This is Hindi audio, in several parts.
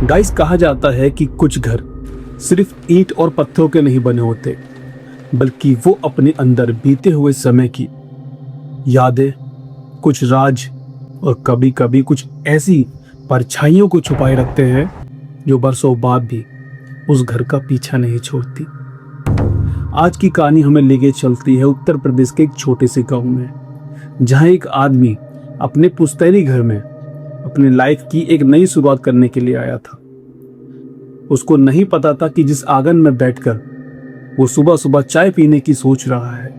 गाइस, कहा जाता है कि कुछ घर सिर्फ ईंट और पत्थरों के नहीं बने होते, बल्कि वो अपने अंदर बीते हुए समय की यादें, कुछ राज और कभी कभी कुछ ऐसी परछाइयों को छुपाए रखते हैं जो बरसों बाद भी उस घर का पीछा नहीं छोड़ती। आज की कहानी हमें लेके चलती है उत्तर प्रदेश के एक छोटे से गांव में, जहां एक आदमी अपने पुश्तैनी घर में अपनी लाइफ की एक नई शुरुआत करने के लिए आया था। उसको नहीं पता था कि जिस आंगन में बैठकर वो सुबह सुबह चाय पीने की सोच रहा है,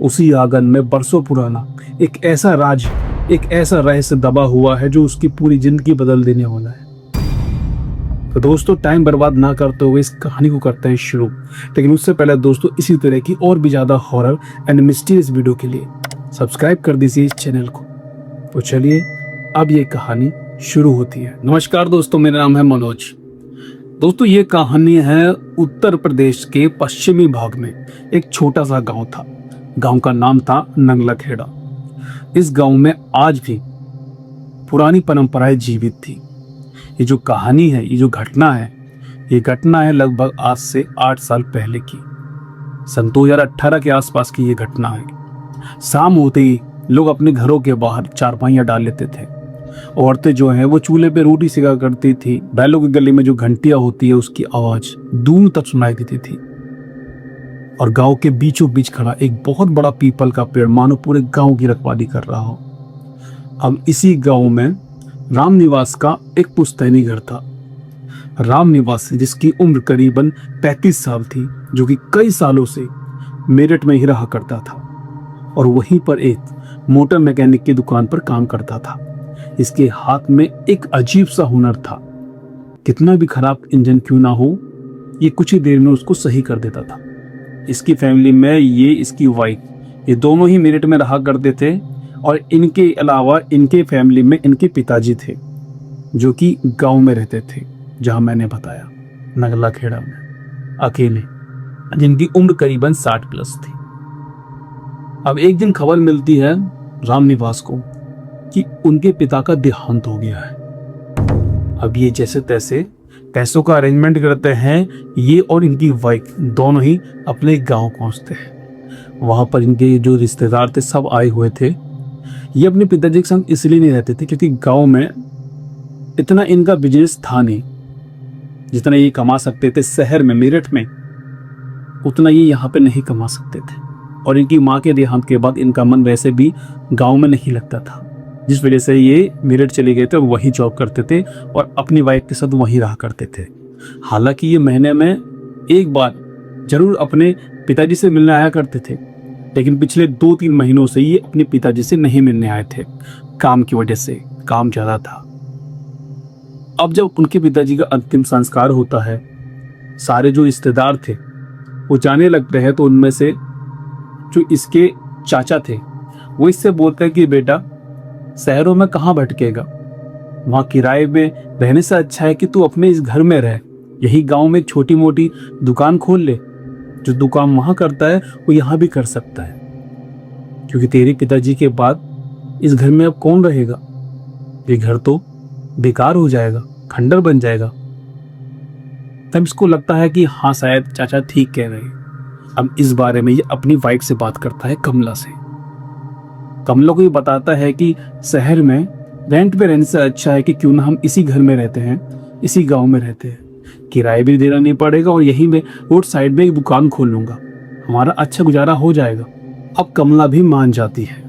उसी आंगन में बरसों पुराना एक ऐसा राज, एक ऐसा रहस्य दबा हुआ है जो उसकी पूरी जिंदगी बदल देने वाला है। तो दोस्तों, टाइम बर्बाद ना करते हुए इस कहानी को करते हैं शुरू। लेकिन उससे पहले दोस्तों, इसी तरह की और भी ज्यादा हॉरर एंड मिस्टीरियस वीडियो के लिए सब्सक्राइब कर दीजिए इस चैनल को। तो चलिए अब ये कहानी शुरू होती है। नमस्कार दोस्तों, मेरा नाम है मनोज। दोस्तों, ये कहानी है उत्तर प्रदेश के पश्चिमी भाग में एक छोटा सा गांव था। गांव का नाम था नंगला खेड़ा। इस गांव में आज भी पुरानी परंपराएं जीवित थी। ये जो कहानी है, ये जो घटना है लगभग आज से 8 साल पहले की, सन 2018 के आसपास की ये घटना है। शाम होते ही लोग अपने घरों के बाहर चारपाइयां डाल लेते थे। औरतें जो हैं वो चूल्हे पे रोटी सेका करती थी। बैलों की गली में जो घंटियां होती है उसकी आवाज दूर तक सुनाई देती थी। और गांव के बीचों बीच खड़ा एक बहुत बड़ा पीपल का पेड़ मानो पूरे गांव की रखवाली कर रहा हो। अब इसी गांव में राम निवास का एक पुश्तैनी घर था। राम निवास, जिसकी उम्र करीबन 35 साल थी, जो कि कई सालों से मेरठ में ही रहा करता था और वहीं पर एक मोटर मैकेनिक की दुकान पर काम करता था। इसके हाथ में एक अजीब सा हुनर था। कितना भी खराब इंजन क्यों ना हो, ये कुछ ही देर में उसको सही कर देता था। इसकी फैमिली में इसकी वाइफ, ये दोनों ही मेरठ में रहा करते थे। और इनके अलावा इनके फैमिली में इनके पिताजी थे, जो कि गांव में रहते थे, जहां मैंने बताया नगला खेड़ा में, अकेले, जिनकी उम्र करीबन 60 प्लस थी। अब एक दिन खबर मिलती है राम निवास को कि उनके पिता का देहांत हो गया है। अब ये जैसे तैसे पैसों का अरेंजमेंट करते हैं। ये और इनकी वाइफ दोनों ही अपने गांव पहुंचते हैं। वहां पर इनके जो रिश्तेदार थे सब आए हुए थे। ये अपने पिताजी के संग इसलिए नहीं रहते थे क्योंकि गांव में इतना इनका बिजनेस था नहीं। जितना ये कमा सकते थे शहर में, मेरठ में, उतना ये यहाँ पे नहीं कमा सकते थे। और इनकी माँ के देहांत के बाद इनका मन वैसे भी गांव में नहीं लगता था, जिस वजह से ये मेरठ चले गए थे, वहीं जॉब करते थे और अपनी वाइफ के साथ वहीं रहा करते थे। हालांकि ये महीने में एक बार जरूर अपने पिताजी से मिलने आया करते थे, लेकिन पिछले 2-3 महीनों से ये अपने पिताजी से नहीं मिलने आए थे, काम की वजह से। काम ज्यादा था। अब जब उनके पिताजी का अंतिम संस्कार होता है, सारे जो रिश्तेदार थे वो जाने लगते हैं, तो उनमें से जो इसके चाचा थे वो इससे बोलते हैं कि बेटा, शहरों में कहाँ भटकेगा, वहाँ किराए में रहने से अच्छा है कि तू अपने इस घर में रह। यही गांव में एक छोटी मोटी दुकान खोल ले। जो दुकान वहाँ करता है वो यहाँ भी कर सकता है, क्योंकि तेरे पिताजी के बाद इस घर में अब कौन रहेगा। ये घर तो बेकार हो जाएगा, खंडर बन जाएगा। तब इसको लगता है कि हाँ, शायद चाचा ठीक कह रहे हैं। अब इस बारे में ये अपनी वाइफ से बात करता है, कमला से। कमला को ये बताता है कि शहर में रेंट पे रहने से अच्छा है कि क्यों ना हम इसी घर में रहते हैं, इसी गांव में रहते हैं। किराया भी देना नहीं पड़ेगा और यहीं में रोड साइड में एक दुकान खोल लूंगा, हमारा अच्छा गुजारा हो जाएगा। अब कमला भी मान जाती है।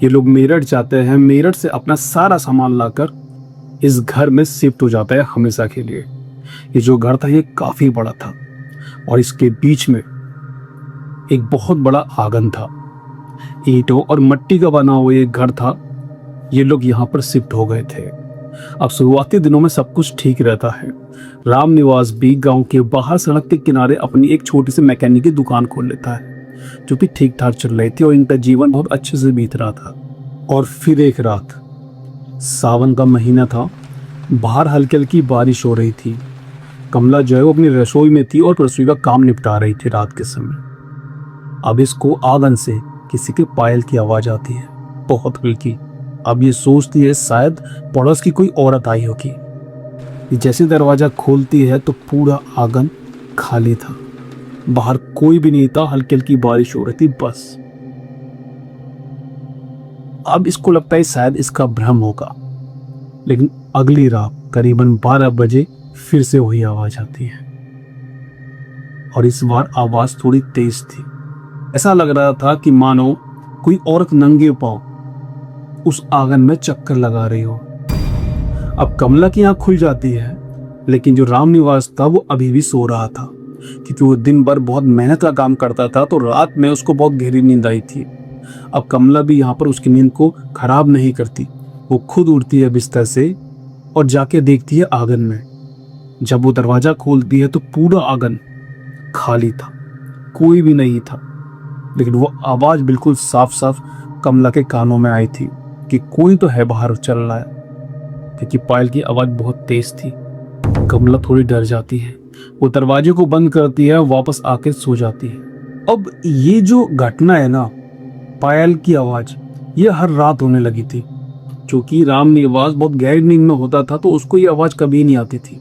ये लोग मेरठ जाते हैं। मेरठ से अपना सारा सामान लाकर इस घर में शिफ्ट हो जाता है हमेशा के लिए। ये जो घर था ये काफी बड़ा था और इसके बीच में एक बहुत बड़ा आंगन था। ईंटों और मिट्टी का बना हुआ ये घर था। ये लोग यहाँ पर शिफ्ट हो गए थे। अब शुरुआती दिनों में सब कुछ ठीक रहता है। राम निवास भी गांव के बाहर सड़क के किनारे अपनी एक छोटी सी मैकेनिक की दुकान खोल लेता है, जो कि ठीक ठाक चल रही थी और इनका जीवन बहुत अच्छे से बीत रहा था। और फिर एक रात, सावन का महीना था, बाहर हल्की हल्की बारिश हो रही थी। कमला जो है वो अपनी रसोई में थी और रसोई का काम निपटा रही थी रात के समय। अब इसको आंगन से किसी के पायल की आवाज आती है, बहुत हल्की। अब ये सोचती है शायद पड़ोस की कोई औरत आई होगी। कि जैसे दरवाजा खोलती है तो पूरा आंगन खाली था। बाहर कोई भी नहीं था, हल्की हल्की बारिश हो रही थी बस। अब इसको लगता है शायद इसका भ्रम होगा, लेकिन अगली रात करीबन 12 बजे फिर से वही आवाज आती है, और इस बार आवाज थोड़ी तेज थी। ऐसा लग रहा था कि मानो कोई औरत नंगे पांव उस आंगन में चक्कर लगा रही हो। अब कमला की आंख खुल जाती है, लेकिन जो रामनिवास था वो अभी भी सो रहा था, क्योंकि वो दिन भर बहुत मेहनत का काम करता था, तो रात में उसको बहुत गहरी नींद आई थी। अब कमला भी यहाँ पर उसकी नींद को खराब नहीं करती, वो खुद उठती है बिस्तर से और जाके देखती है आंगन में। जब वो दरवाजा खोलती है तो पूरा आंगन खाली था, कोई भी नहीं था। लेकिन वो आवाज बिल्कुल साफ साफ कमला के कानों में आई थी कि कोई तो है बाहर चल रहा है, क्योंकि पायल की आवाज बहुत तेज थी। कमला थोड़ी डर जाती है, वो दरवाजे को बंद करती है, वापस आके सो जाती है। अब ये जो घटना है ना, पायल की आवाज, ये हर रात होने लगी थी। क्योंकि रामनिवास बहुत गहरी नींद में होता था, तो उसको ये आवाज कभी नहीं आती थी,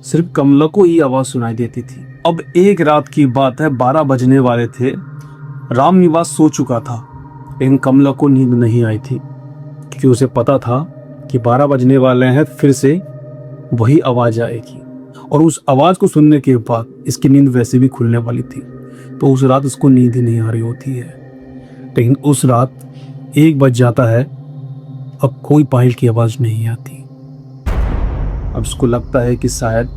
सिर्फ कमला को ये आवाज सुनाई देती थी। अब एक रात की बात है, 12 बजने वाले थे। रामनिवास सो चुका था, लेकिन कमला को नींद नहीं आई थी, क्योंकि उसे पता था कि 12 बजने वाले हैं, फिर से वही आवाज आएगी। और उस आवाज को सुनने के बाद इसकी नींद वैसे भी खुलने वाली थी, तो उस रात उसको नींद ही नहीं आ रही होती है। लेकिन उस रात 1 बज जाता है, अब कोई पायल की आवाज नहीं आती। अब इसको लगता है कि शायद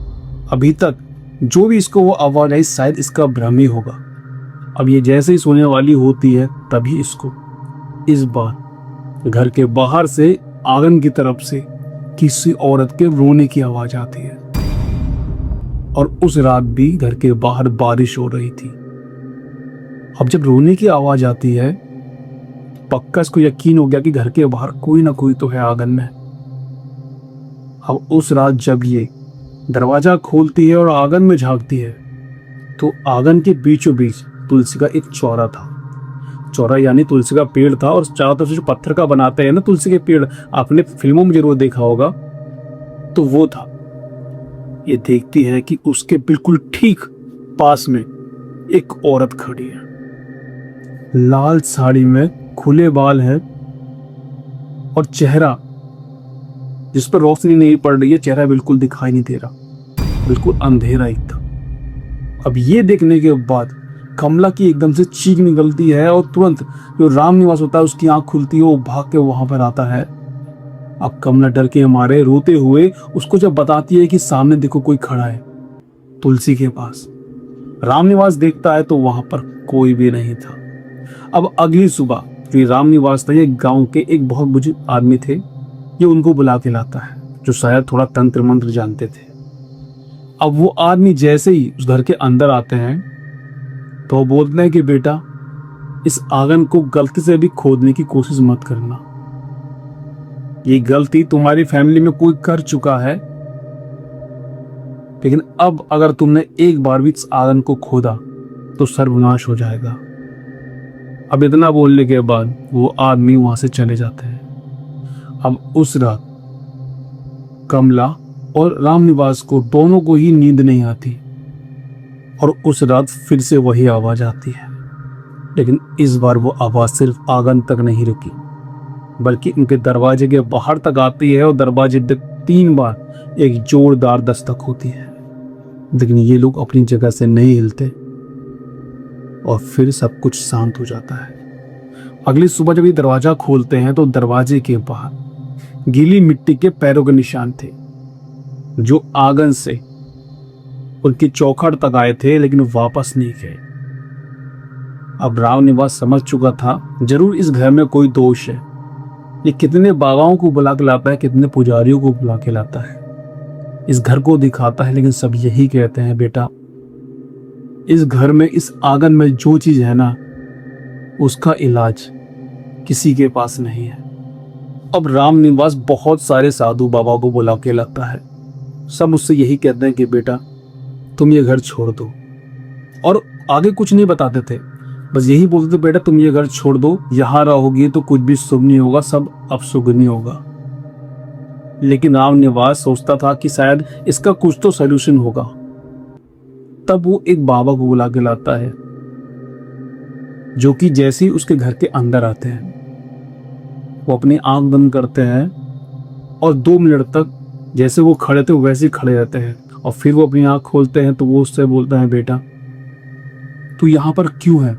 अभी तक जो भी इसको वो आवाज आई, शायद इसका भ्रम ही होगा। अब ये जैसे ही सोने वाली होती है, तभी इसको इस बार घर के बाहर से आंगन की तरफ से किसी औरत के रोने की आवाज आती है। और उस रात भी घर के बाहर बारिश हो रही थी। अब जब रोने की आवाज आती है, पक्का इसको यकीन हो गया कि घर के बाहर कोई ना कोई तो है आंगन में। अब उस रात जब ये दरवाजा खोलती है और आंगन में झांकती है, तो आंगन के बीचों बीच तुलसी का एक चौरा था। चौरा यानी तुलसी का पेड़ था, और चारों तरफ से जो पत्थर का बनाते हैं ना तुलसी के पेड़, आपने फिल्मों में जरूर देखा होगा, तो वो था। ये देखती है कि उसके बिल्कुल ठीक पास में एक औरत खड़ी है, लाल साड़ी में, खुले बाल है, और चेहरा जिस पर रोशनी नहीं पड़ रही है, चेहरा बिल्कुल दिखाई नहीं दे रहा, बिल्कुल अंधेरा ही था। अब ये देखने के बाद कमला की एकदम से चीख निकलती है, और तुरंत जो रामनिवास होता है उसकी आंख खुलती है, वो भाग के वहां पर आता है। अब कमला डर के मारे रोते हुए उसको जब बताती है कि सामने देखो कोई खड़ा है तुलसी के पास। रामनिवास देखता है तो वहां पर कोई भी नहीं था। अब अगली सुबह जो रामनिवास था, ये गांव के एक बहुत बुजुर्ग आदमी थे, ये उनको बुला के लाता है, जो शायद थोड़ा तंत्र मंत्र जानते थे। अब वो आदमी जैसे ही उस घर के अंदर आते हैं, तो वो बोलते हैं कि बेटा, इस आंगन को गलती से भी खोदने की कोशिश मत करना। ये गलती तुम्हारी फैमिली में कोई कर चुका है, लेकिन अब अगर तुमने एक बार भी इस आंगन को खोदा तो सर्वनाश हो जाएगा। अब इतना बोलने के बाद वो आदमी वहां से चले जाते हैं। अब उस रात कमला और रामनिवास को दोनों को ही नींद नहीं आती, और उस रात फिर से वही आवाज आती है। लेकिन इस बार वो आवाज सिर्फ आंगन तक नहीं रुकी, बल्कि उनके दरवाजे के बाहर तक आती है, और दरवाजे तक 3 बार एक जोरदार दस्तक होती है। लेकिन ये लोग अपनी जगह से नहीं हिलते, और फिर सब कुछ शांत हो जाता है। अगली सुबह जब ये दरवाजा खोलते हैं, तो दरवाजे के बाहर गीली मिट्टी के पैरों के निशान थे, जो आंगन से उनकी चौखट तक आए थे, लेकिन वापस नहीं गए। अब रामनिवास समझ चुका था जरूर इस घर में कोई दोष है। ये कितने बाबाओं को बुला के लाता है, कितने पुजारियों को बुला के लाता है, इस घर को दिखाता है, लेकिन सब यही कहते हैं, बेटा, इस घर में, इस आंगन में जो चीज है ना, उसका इलाज किसी के पास नहीं है। अब रामनिवास बहुत सारे साधु बाबा को बुला के लाता है, सब उससे यही कहते हैं कि बेटा, तुम ये घर छोड़ दो, और आगे कुछ नहीं बताते थे, बस यही बोलते थे, बेटा तुम ये घर छोड़ दो, यहाँ रहोगी तो कुछ भी शुभ नहीं होगा, सब अपशुभ नहीं होगा। लेकिन राम निवास सोचता था कि शायद इसका कुछ तो सलूशन होगा। तब वो एक बाबा को बुला के लाता है, जो कि जैसे ही उसके घर के अंदर आते हैं वो अपनी आंख बंद करते हैं और 2 मिनट तक जैसे वो खड़े थे वैसे ही खड़े रहते हैं। और फिर वो अपनी आंख खोलते हैं तो वो उससे बोलता है, बेटा तू यहाँ पर क्यों है,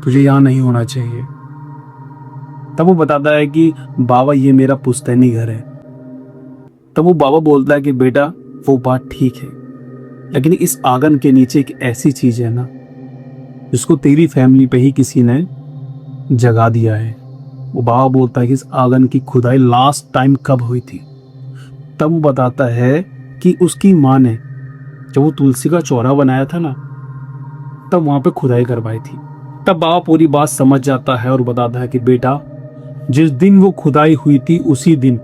तुझे यहाँ नहीं होना चाहिए। तब वो बताता है कि बाबा ये मेरा पुश्तैनी घर है। तब वो बाबा बोलता है कि बेटा वो बात ठीक है, लेकिन इस आंगन के नीचे एक ऐसी चीज है ना जिसको तेरी फैमिली पे ही किसी ने जगा दिया है। वो बाबा बोलता है कि इस आंगन की खुदाई लास्ट टाइम कब हुई थी। तब वो बताता है कि उसकी माँ ने जब वो तुलसी का चौरा बनाया था ना, तब वहां पे खुदाई करवाई थी। तब बाबा पूरी बात समझ जाता है और बताता है कि बेटा जिस दिन वो खुदाई हुई थी उसी दिन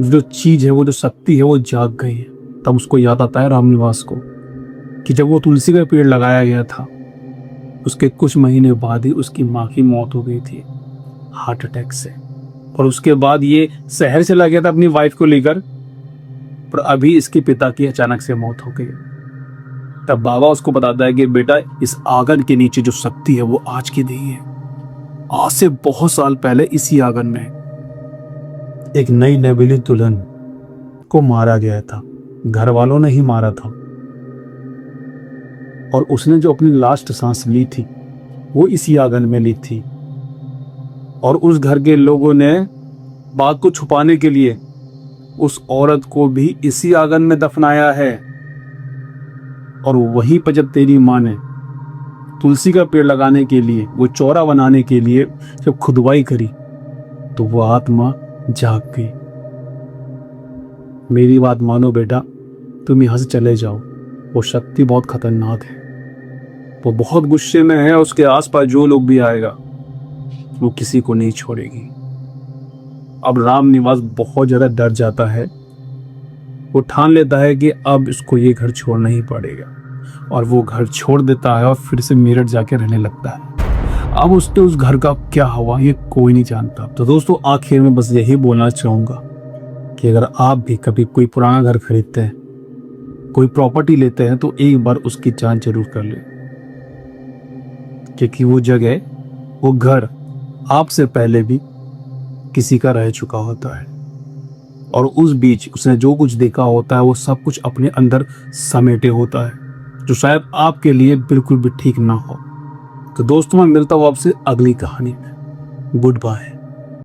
जो चीज है, वो जो शक्ति है वो जाग गई है। तब उसको याद आता है रामनिवास को कि जब वो तुलसी का पेड़ लगाया गया था उसके कुछ महीने बाद ही उसकी माँ की मौत हो गई थी हार्ट अटैक से। और उसके बाद ये शहर चला गया था अपनी वाइफ को लेकर, पर अभी इसके पिता की अचानक से मौत हो गई। तब बाबा उसको बताता है कि बेटा इस आंगन के नीचे जो शक्ति है वो आज की नहीं है। आज से बहुत साल पहले इसी आंगन में एक नई नवेली दुल्हन को मारा गया था, घर वालों ने ही मारा था। और उसने जो अपनी लास्ट सांस ली थी वो इसी आंगन में ली थी। और उस घर के लोगों ने बात को छुपाने के लिए उस औरत को भी इसी आंगन में दफनाया है। और वहीं पर जब तेरी माँ ने तुलसी का पेड़ लगाने के लिए, वो चौरा बनाने के लिए जब खुदवाई करी तो वो आत्मा जाग गई। मेरी बात मानो बेटा, तुम यहां से चले जाओ। वो शक्ति बहुत खतरनाक है, वो बहुत गुस्से में है। उसके आसपास जो लोग भी आएगा वो किसी को नहीं छोड़ेगी। अब राम निवास बहुत ज्यादा डर जाता है। वो ठान लेता है कि अब इसको ये घर छोड़ना ही पड़ेगा, और वो घर छोड़ देता है और फिर से मेरठ जाके रहने लगता है। अब उसके उस घर का क्या हुआ ये कोई नहीं जानता। तो दोस्तों आखिर में बस यही बोलना चाहूंगा कि अगर आप भी कभी कोई पुराना घर खरीदते हैं, कोई प्रॉपर्टी लेते हैं, तो एक बार उसकी जांच जरूर कर लें, क्योंकि वो जगह, वो घर आपसे पहले भी किसी का रह चुका होता है। और उस बीच उसने जो कुछ देखा होता है वो सब कुछ अपने अंदर समेटे होता है, जो शायद आपके लिए बिल्कुल भी ठीक ना हो। तो दोस्तों मैं मिलता हूँ आपसे अगली कहानी में। Good bye.